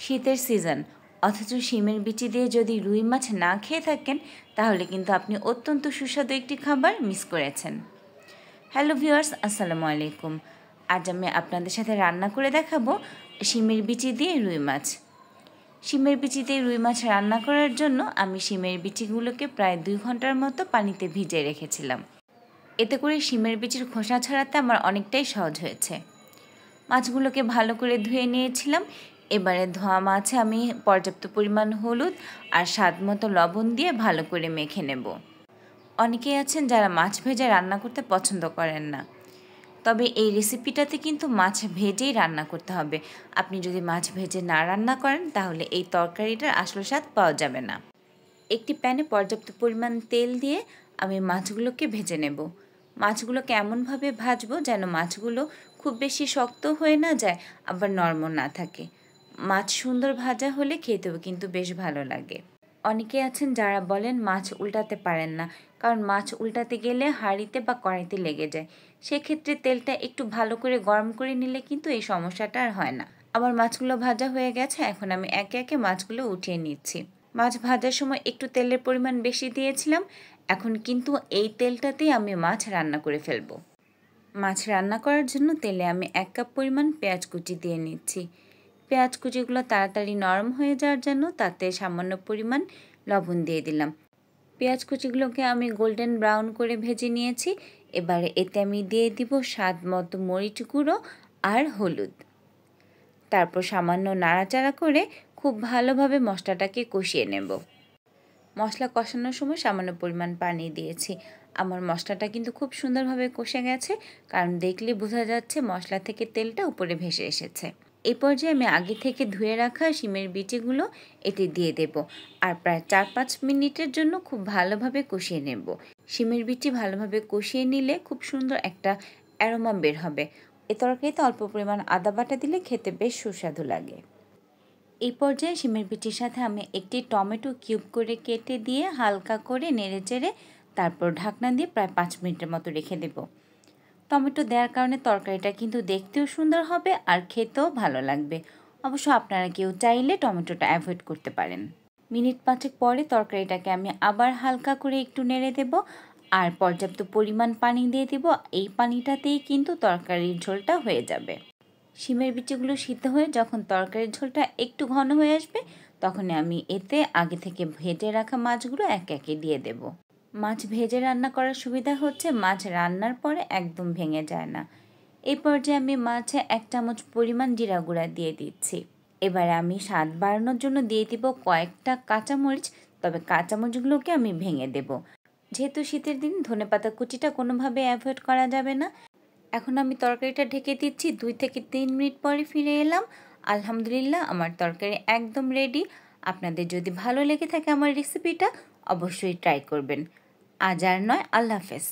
শীতের সিজন অথচ শিমের বিচি দিয়ে যদি রুই মাছ না খেয়ে থাকেন তাহলে কিন্তু আপনি অত্যন্ত সুস্বাদু একটি খাবার মিস করেছেন। হ্যালো ভিউয়ার্স, আসসালামু আলাইকুম। আজ আমি আপনাদের সাথে রান্না করে দেখাবো শিমের বিচি দিয়ে রুই মাছ। শিমের বিচি দিয়ে রুই মাছ রান্না করার জন্য আমি শিমের বিচিগুলোকে প্রায় 2 ঘন্টার মতো পানিতে ভিজিয়ে রেখেছিলাম। এতে করে শিমের বিচির খোসা ছাড়াতে আমার অনেকটাই সহজ হয়েছে। মাছগুলোকে ভালো করে ধুয়ে নিয়েছিলাম। এবারে ধোয়া মাছে আমি পর্যাপ্ত পরিমাণ হলুদ আর স্বাদ মতো লবণ দিয়ে ভালো করে মেখে নেব। অনেকেই আছেন যারা মাছ ভেজে রান্না করতে পছন্দ করেন না, তবে এই রেসিপিটাতে কিন্তু মাছ ভেজেই রান্না করতে হবে। আপনি যদি মাছ ভেজে না রান্না করেন তাহলে এই তরকারিটার আসল স্বাদ পাওয়া যাবে না। একটি প্যানে পর্যাপ্ত পরিমাণ তেল দিয়ে আমি মাছগুলোকে ভেজে নেব। মাছগুলোকে এমনভাবে ভাজবো যেন মাছগুলো খুব বেশি শক্ত হয়ে না যায়, আবার নরমও না থাকে। মাছ সুন্দর ভাজা হলে খেতেও কিন্তু বেশ ভালো লাগে। অনেকে আছেন যারা বলেন মাছ উল্টাতে পারেন না, কারণ মাছ উল্টাতে গেলে হাঁড়িতে বা কড়াইতে লেগে যায়। সেক্ষেত্রে তেলটা একটু ভালো করে গরম করে নিলে কিন্তু এই সমস্যাটা আর হয় না। আমার মাছগুলো ভাজা হয়ে গেছে, এখন আমি একে একে মাছগুলো উঠিয়ে নিচ্ছি। মাছ ভাজার সময় একটু তেলের পরিমাণ বেশি দিয়েছিলাম, এখন কিন্তু এই তেলটাতেই আমি মাছ রান্না করে ফেলবো। মাছ রান্না করার জন্য তেলে আমি 1 কাপ পরিমাণ পেঁয়াজ কুচি দিয়ে নিচ্ছি। পেঁয়াজ কুচিগুলো তাড়াতাড়ি নরম হয়ে যাওয়ার জন্য তাতে সামান্য পরিমাণ লবণ দিয়ে দিলাম। পেঁয়াজ কুচিগুলোকে আমি গোল্ডেন ব্রাউন করে ভেজে নিয়েছি। এবারে এতে আমি দিয়ে দিব স্বাদ মতো মরিচ গুঁড়ো আর হলুদ। তারপর সামান্য নাড়াচাড়া করে খুব ভালোভাবে মশলাটাকে কষিয়ে নেব। মশলা কষানোর সময় সামান্য পরিমাণ পানি দিয়েছি। আমার মশলাটা কিন্তু খুব সুন্দরভাবে কষে গেছে, কারণ দেখলে বোঝা যাচ্ছে মশলা থেকে তেলটা উপরে ভেসে এসেছে। এই পর্যায়ে আমি আগে থেকে ধুয়ে রাখা শিমের বিচিগুলো এতে দিয়ে দেব আর প্রায় 4-5 মিনিটের জন্য খুব ভালোভাবে কষিয়ে নেব। শিমের বিচি ভালোভাবে কষিয়ে নিলে খুব সুন্দর একটা অ্যারোমা বের হবে। এ তরকারিতে অল্প পরিমাণ আদা বাটা দিলে খেতে বেশ সুস্বাদু লাগে। এই পর্যায়ে শিমের বিচির সাথে আমি একটি টমেটো কিউব করে কেটে দিয়ে হালকা করে নেড়েচেড়ে তারপর ঢাকনা দিয়ে প্রায় 5 মিনিটের মতো রেখে দেব। টমেটো দেওয়ার কারণে তরকারিটা কিন্তু দেখতেও সুন্দর হবে আর খেতেও ভালো লাগবে। অবশ্য আপনারা কেউ চাইলে টমেটোটা অ্যাভয়েড করতে পারেন। মিনিট 5 পরে তরকারিটাকে আমি আবার হালকা করে একটু নেড়ে দেব আর পর্যাপ্ত পরিমাণ পানি দিয়ে দেব। এই পানিটাতেই কিন্তু তরকারির ঝোলটা হয়ে যাবে। শিমের বিচিগুলো সিদ্ধ হয়ে যখন তরকারির ঝোলটা একটু ঘন হয়ে আসবে, তখন আমি এতে আগে থেকে ভেজে রাখা মাছগুলো একে একে দিয়ে দেব। মাছ ভেজে রান্না করার সুবিধা হচ্ছে মাছ রান্নার পরে একদম ভেঙে যায় না। এই পর্যায়ে আমি মাছে 1 চামচ পরিমাণ জিরা গুঁড়া দিয়ে দিচ্ছি। এবারে আমি স্বাদ বাড়ানোর জন্য দিয়ে দিব কয়েকটা কাঁচামরিচ, তবে কাঁচামরিচগুলোকে আমি ভেঙে দেব। যেহেতু শীতের দিন ধনেপাতা কুচিটা কোনোভাবে অ্যাভয়েড করা যাবে না। এখন আমি তরকারিটা ঢেকে দিচ্ছি। 2 থেকে 3 মিনিট পরে ফিরে এলাম। আলহামদুলিল্লাহ, আমার তরকারি একদম রেডি। আপনাদের যদি ভালো লেগে থাকে আমার রেসিপিটা, অবশ্যই ট্রাই করবেন। আজ আর নয়, আল্লাহ হাফেজ।